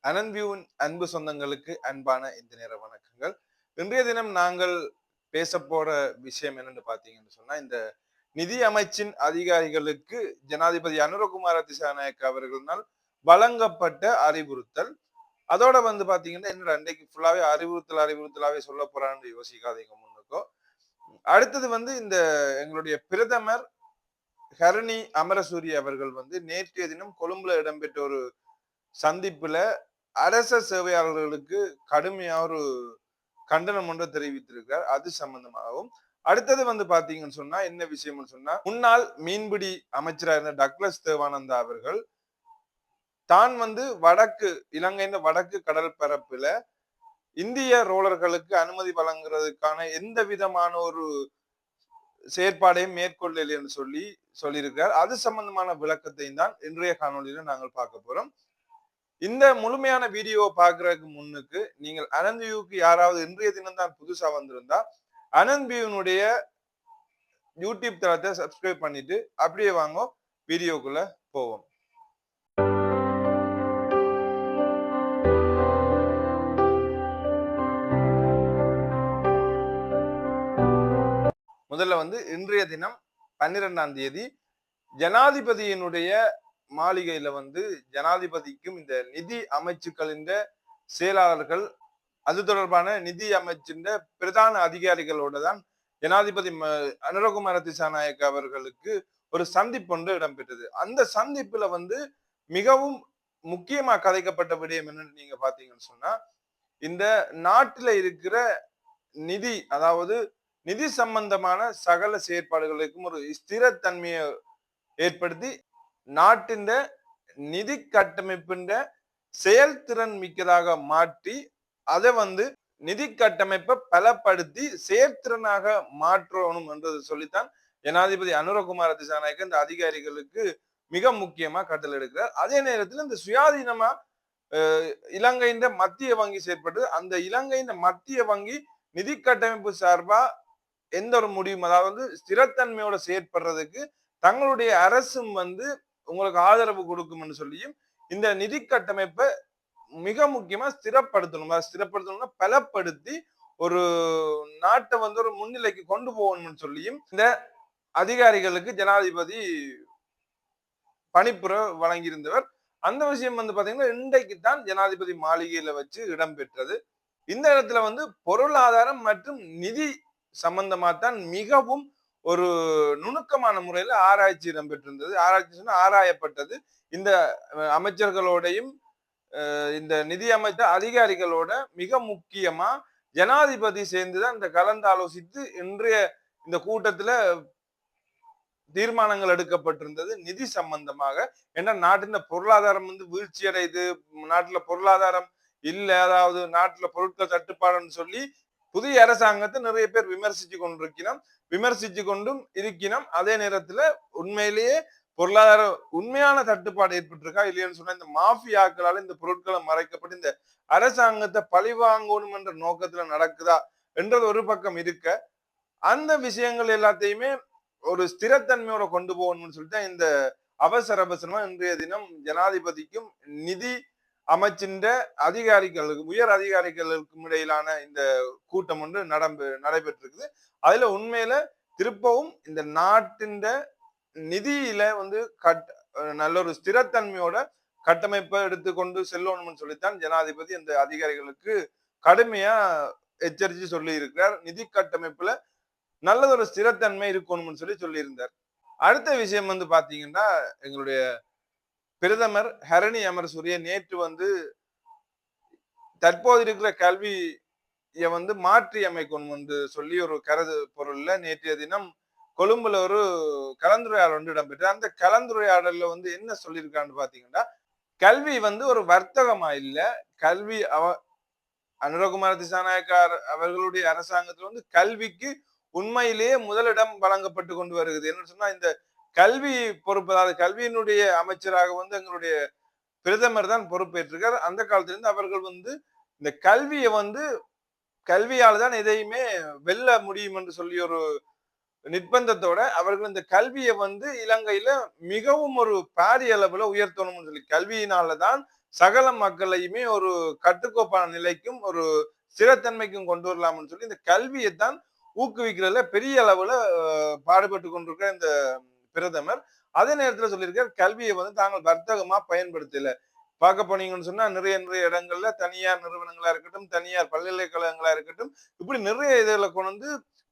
அனன்வியூவின் அன்பு சொந்தங்களுக்கு அன்பான இந்த நேர வணக்கங்கள். இன்றைய தினம் நாங்கள் பேச போற விஷயம் என்னன்னு பாத்தீங்கன்னு சொன்னா, இந்த நிதி அமைச்சின் அதிகாரிகளுக்கு ஜனாதிபதி அனுரகுமார திசாநாயக்க அவர்களினால் வழங்கப்பட்ட அறிவுறுத்தல். அதோட பாத்தீங்கன்னா, என்னடா அன்றைக்கு ஃபுல்லாவே அறிவுறுத்தலாவே சொல்ல போறான்னு யோசிக்காதீங்க முன்னுக்கும். அடுத்தது இந்த எங்களுடைய பிரதமர் ஹரணி அமரசூரி அவர்கள் நேற்றைய தினம் கொழும்புல இடம்பெற்ற ஒரு சந்திப்புல அரச சேவையாளர்களுக்கு கடுமையா ஒரு கண்டனம் ஒன்றை தெரிவித்திருக்கிறார். அது சம்பந்தமாகவும் அடுத்தது பாத்தீங்கன்னு சொன்னா என்ன விஷயம்னு சொன்னா, முன்னாள் மீன்பிடி அமைச்சராக இருந்த டக்ளஸ் தேவானந்தா அவர்கள் தான் வடக்கு இலங்கையின் வடக்கு கடல் பரப்புல இந்திய ரோலர்களுக்கு அனுமதி வழங்குறதுக்கான எந்த விதமான ஒரு செயற்பாடையும் மேற்கொள்ளல என்று சொல்லியிருக்கிறார். அது சம்பந்தமான விளக்கத்தையும் தான் இன்றைய காணொலியில நாங்கள் பார்க்க போறோம். இந்த முழுமையான வீடியோவை பார்க்கறதுக்கு முன்னுக்கு நீங்கள் அனந்த்வியூக்கு யாராவது இன்றைய தினம் தான் புதுசா வந்திருந்தா அனந்த்வியூனுடைய யூடியூப் தளத்தை சப்ஸ்கிரைப் பண்ணிட்டு அப்படியே வாங்க வீடியோக்குள்ள போவோம். முதல்ல இன்றைய தினம் 12ஆம் தேதி ஜனாதிபதியினுடைய மாளிகையில ஜனாதிபதிக்கும் இந்த நிதி அமைச்சுக்களின் செயலாளர்கள் அது தொடர்பான நிதி அமைச்சின் பிரதான அதிகாரிகளோட தான் ஜனாதிபதி அனுரகுமார திசாநாயக்க அவர்களுக்கு ஒரு சந்திப்பு ஒன்று இடம்பெற்றது. அந்த சந்திப்புல மிகவும் முக்கியமா கதைக்கப்பட்ட விடயம் என்னன்னு நீங்க பாத்தீங்கன்னு சொன்னா, இந்த நாட்டில இருக்கிற நிதி, அதாவது நிதி சம்பந்தமான சகல செயற்பாடுகளுக்கும் ஒரு ஸ்திரத்தன்மையை ஏற்படுத்தி நாட்டின் நிதி கட்டமைப்பின் செயல்திறன் மிக்கதாக மாற்றி அதை நிதி கட்டமைப்பை பலப்படுத்தி செயற்திறனாக மாற்றணும் என்றது சொல்லித்தான் ஜனாதிபதி அனுரகுமார திசாநாயக்க இந்த அதிகாரிகளுக்கு மிக முக்கியமா கட்டளை எடுக்கிறார். அதே நேரத்தில் இந்த சுயாதீனமா இலங்கையின் மத்திய வங்கி செயற்பட்டு அந்த இலங்கையின் மத்திய வங்கி நிதி கட்டமைப்பு சார்பா எந்த ஒரு முடிவும், அதாவது ஸ்திரத்தன்மையோட செயற்படுறதுக்கு தங்களுடைய அரசும் உங்களுக்கு ஆதரவு கொடுக்கும் சொல்லியும் இந்த நிதி கட்டமைப்பை மிக முக்கியமா ஸ்திரப்படுத்தணும்னா பலப்படுத்தி ஒரு நாட்டை ஒரு முன்னிலைக்கு கொண்டு போகணும்னு சொல்லியும் இந்த அதிகாரிகளுக்கு ஜனாதிபதி பணிப்புரை வழங்கியிருந்தவர். அந்த விஷயம் பாத்தீங்கன்னா இன்றைக்கு தான் ஜனாதிபதி மாளிகையில வச்சு இடம்பெற்றது. இந்த இடத்துல பொருளாதாரம் மற்றும் நிதி சம்பந்தமா தான் மிகவும் ஒரு நுணுக்கமான முறையில ஆராய்ச்சி இடம்பெற்றிருந்தது. ஆராயப்பட்டது. இந்த அமைச்சர்களோடையும் இந்த நிதி அமைச்சர் அதிகாரிகளோட மிக முக்கியமா ஜனாதிபதி சேர்ந்துதான் இந்த கலந்தாலோசித்து இன்றைய இந்த கூட்டத்துல தீர்மானங்கள் எடுக்கப்பட்டிருந்தது நிதி சம்பந்தமாக. ஏன்னா நாட்டின் பொருளாதாரம் வீழ்ச்சி அடையுது, நாட்டுல பொருளாதாரம் இல்ல, அதாவது நாட்டுல பொருட்கள் தட்டுப்பாடுன்னு சொல்லி புதிய அரசாங்கத்தை நிறைய பேர் விமர்சிச்சு கொண்டும் இருக்கணும். அதே நேரத்துல உண்மையிலேயே பொருளாதார உண்மையான தட்டுப்பாடு ஏற்பட்டிருக்கா இல்லையான்னு சொன்னா இந்த மாஃபியாக்களால இந்த பொருட்களை மறைக்கப்பட்டு இந்த அரசாங்கத்தை பழிவாங்கணும் என்ற நோக்கத்துல நடக்குதா என்றது ஒரு பக்கம் இருக்க, அந்த விஷயங்கள் எல்லாத்தையுமே ஒரு ஸ்திரத்தன்மையோட கொண்டு போகணும்னு சொல்லிட்டு இந்த அவசரமா இன்றைய தினம் ஜனாதிபதிக்கும் நிதி அமைச்சின் அதிகாரிகளுக்கு உயர் அதிகாரிகளுக்கும் இடையிலான இந்த கூட்டம் ஒன்று நடைபெற்றிருக்குது. அதுல உண்மையில திருப்பவும் இந்த நாட்டின் நிதியில நல்ல ஒரு ஸ்திரத்தன்மையோட கட்டமைப்பை எடுத்துக்கொண்டு செல்லணும்னு சொல்லித்தான் ஜனாதிபதி இந்த அதிகாரிகளுக்கு கடுமையா எச்சரித்து சொல்லி இருக்கிறார். நிதி கட்டமைப்புல நல்லதொரு ஸ்திரத்தன்மை இருக்கணும்னு சொல்லியிருந்தார். அடுத்த விஷயம் பாத்தீங்கன்னா, எங்களுடைய பிரதமர் ஹரணி அமரசூரிய நேற்று தற்போது இருக்கிற கல்வியை மாற்றி அமைக்கணும் என்று சொல்லி ஒரு கருது பொருள்ல நேற்றைய தினம் கொழும்புல ஒரு கலந்துரையாடல் இடம்பெற்று அந்த கலந்துரையாடல்ல என்ன சொல்லியிருக்கான்னு பாத்தீங்கன்னா, கல்வி ஒரு வர்த்தகமா இல்ல, கல்வி அனுரகுமார திசாநாயக்க அவர்களுடைய அரசாங்கத்துல கல்விக்கு உண்மையிலேயே முதலிடம் வழங்கப்பட்டு கொண்டு வருகிறது. என்ன சொன்னா இந்த கல்வி பொறுப்பு, அதாவது கல்வியினுடைய அமைச்சராக எங்களுடைய பிரதமர் தான் பொறுப்பேற்றிருக்கார். அந்த காலத்திலிருந்து அவர்கள் இந்த கல்வியை கல்வியால் தான் எதையுமே வெல்ல முடியும் என்று சொல்லி ஒரு நிர்பந்தத்தோட அவர்கள் இந்த கல்வியை இலங்கையில மிகவும் ஒரு பாரிய அளவுல உயர்த்தணும்னு சொல்லி, கல்வியினாலதான் சகல மக்களையுமே ஒரு கட்டுக்கோப்பான நிலைக்கும் ஒரு ஸ்திரத்தன்மைக்கும் கொண்டு வரலாம்னு சொல்லி இந்த கல்வியைத்தான் ஊக்குவிக்கிறதுல பெரிய அளவுல பாடுபட்டு கொண்டிருக்கிற இந்த பிரதமர் அதே நேரத்துல சொல்லியிருக்கார் கல்வியை வந்து தாங்கள் வர்த்தகமா பயன்படுத்தல. பார்க்க போனீங்கன்னு சொன்னா நிறைய நிறைய இடங்கள்ல தனியார் நிறுவனங்களா இருக்கட்டும், தனியார் பல்கலைக்கழகங்களா இருக்கட்டும், இப்படி நிறைய இதுல கொண்டு வந்து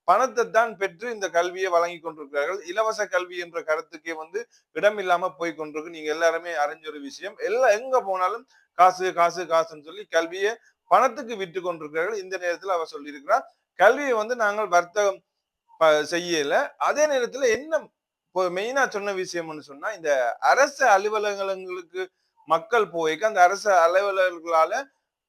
பணத்தை தான் பெற்று இந்த கல்வியை வழங்கி கொண்டிருக்கிறார்கள். இலவச கல்வி என்ற கருத்துக்கே வந்து இடம் இல்லாம போய் கொண்டிருக்கு. நீங்க எல்லாருமே அறிஞ்ச ஒரு விஷயம். எல்லாம் எங்க போனாலும் காசு காசு காசுன்னு சொல்லி கல்வியை பணத்துக்கு விட்டு கொண்டிருக்கிறார்கள். இந்த நேரத்தில் அவர் சொல்லியிருக்கிறார் கல்வியை வந்து நாங்கள் வர்த்தகம் செய்யல. அதே நேரத்துல என்ன மெயினா சொன்ன விஷயம்னு சொன்னா இந்த அரசு அலுவலகங்களுக்கு மக்கள் போய்க்கு அந்த அரசு அலுவலர்களால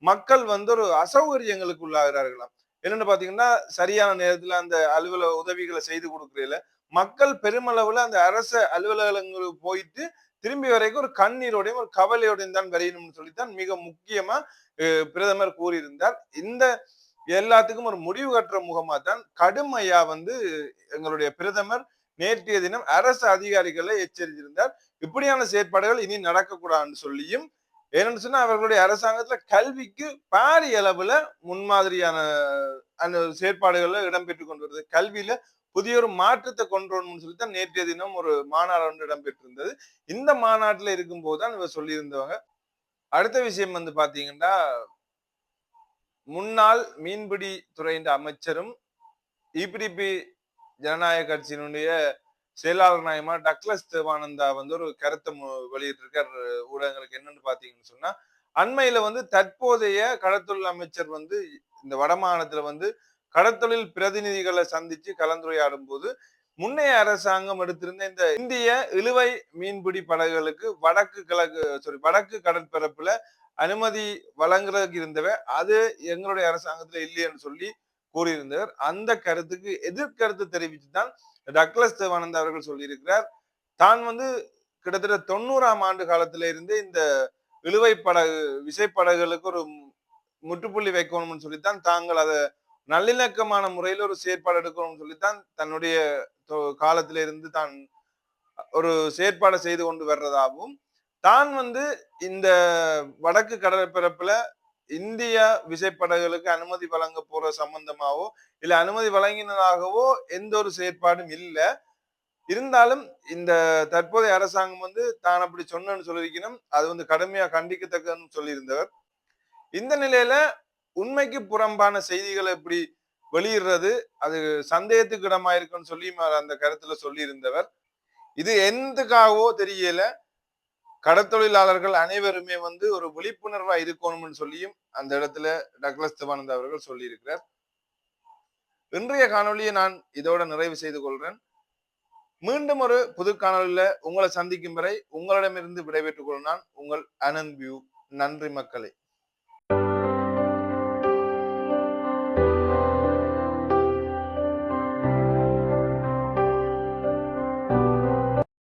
மக்கள் வந்து ஒரு அசௌகரியங்களுக்கு உள்ளாகிறார்களாம். என்னன்னு பாத்தீங்கன்னா சரியான நேரத்துல அந்த அலுவலக உதவிகளை செய்து கொடுக்கறதுல மக்கள் பெருமளவுல அந்த அரசு அலுவலகங்களுக்கு போயிட்டு திரும்பி வரைக்கும் ஒரு கண்ணீரோடையும் ஒரு கவலையோடையும் தான் வரையணும்னு சொல்லித்தான் மிக முக்கியமா பிரதமர் கூறியிருந்தார். இந்த எல்லாத்துக்கும் ஒரு முடிவு கட்டுற முகமா தான் கடுமையா வந்து எங்களுடைய பிரதமர் நேற்றைய தினம் அரசு அதிகாரிகளை எச்சரித்திருந்தார். இப்படியான செயற்பாடுகள் இனி நடக்கக்கூடாதுன்னு சொல்லியும் ஏன்னு சொன்னா அவர்களுடைய அரசாங்கத்துல கல்விக்கு பாரிய அளவுல முன்மாதிரியான அந்த செயற்பாடுகள்ல இடம்பெற்றுக் கொண்டு வருது. கல்வியில புதிய ஒரு மாற்றத்தை கொண்டு வரணும்னு சொல்லித்தான் நேற்றைய தினம் ஒரு மாநாடு ஒன்று இடம்பெற்றிருந்தது. இந்த மாநாட்டுல இருக்கும் போதுதான் இவர் சொல்லியிருந்தவங்க. அடுத்த விஷயம் வந்து பாத்தீங்கன்னா முன்னாள் மீன்பிடி துறையின் அமைச்சரும் இபிடிபி ஜனநாயக கட்சியினுடைய செயலாளர் நாயமா டக்ளஸ் தேவானந்தா வந்து ஒரு கருத்தை வெளியிட்டிருக்கார் ஊடகங்களுக்கு. என்னன்னு பாத்தீங்கன்னு சொன்னா அண்மையில வந்து தற்போதைய கடத்தொழில் அமைச்சர் வந்து இந்த வடமாகாணத்துல வந்து கடத்தொழில் பிரதிநிதிகளை சந்திச்சு கலந்துரையாடும் போது முன்னைய அரசாங்கம் எடுத்திருந்த இந்த இந்திய இழுவை மீன்பிடி படகுகளுக்கு வடக்கு கடற்பரப்புல அனுமதி வழங்குறதுக்கு இருந்தவ அது எங்களுடைய அரசாங்கத்துல இல்லையன்னு சொல்லி கூறியிருந்தவர். அந்த கருத்துக்கு எதிர்கருத்து தெரிவித்துதான் டக்ளஸ் தேவானந்தா அவர்கள் சொல்லியிருக்கிறார். தான் வந்து கிட்டத்தட்ட 90ஆம் ஆண்டு காலத்துல இருந்து இந்த இழுவை படகு விசைப்படகுகளுக்கு ஒரு முற்றுப்புள்ளி வைக்கணும்னு சொல்லித்தான் தாங்கள் அதை நல்லிணக்கமான முறையில் ஒரு செயற்பாடு எடுக்கணும்னு சொல்லித்தான் தன்னுடைய காலத்தில இருந்து தான் ஒரு செயற்பாடு செய்து கொண்டு வர்றதாகவும் தான் வந்து இந்த வடக்கு கடற்பரப்புல இந்திய விசைப்படகுகளுக்கு அனுமதி வழங்க போற சம்பந்தமாவோ இல்ல அனுமதி வழங்கினதாகவோ எந்த ஒரு செயற்பாடும் இல்லை. இருந்தாலும் இந்த தற்போதைய அரசாங்கம் வந்து தான் அப்படி சொன்னு சொல்லியிருக்கணும். அது வந்து கடுமையா கண்டிக்கத்தக்கன்னு சொல்லியிருந்தவர். இந்த நிலையில உண்மைக்கு புறம்பான செய்திகளை எப்படி வெளியிடுறது அது சந்தேகத்துக்கு இடமா இருக்குன்னு சொல்லி அந்த கருத்துல சொல்லி இருந்தவர். இது எதுக்காகவோ தெரியல கடத்தொழிலாளர்கள் அனைவருமே வந்து ஒரு விழிப்புணர்வா இருக்கணும்னு சொல்லியும் அந்த இடத்துல டக்ளஸ் தேவானந்தா அவர்கள் சொல்லி இருக்கிறார். இன்றைய காணொலியை நான் இதோட நிறைவு செய்து கொள்றேன். மீண்டும் ஒரு புது காணொலியில உங்களை சந்திக்கும் வரை உங்களிடமிருந்து விடைபெற்றுக் கொள்ளும் நான் உங்கள் அனந்த் வியூ. நன்றி மக்களே.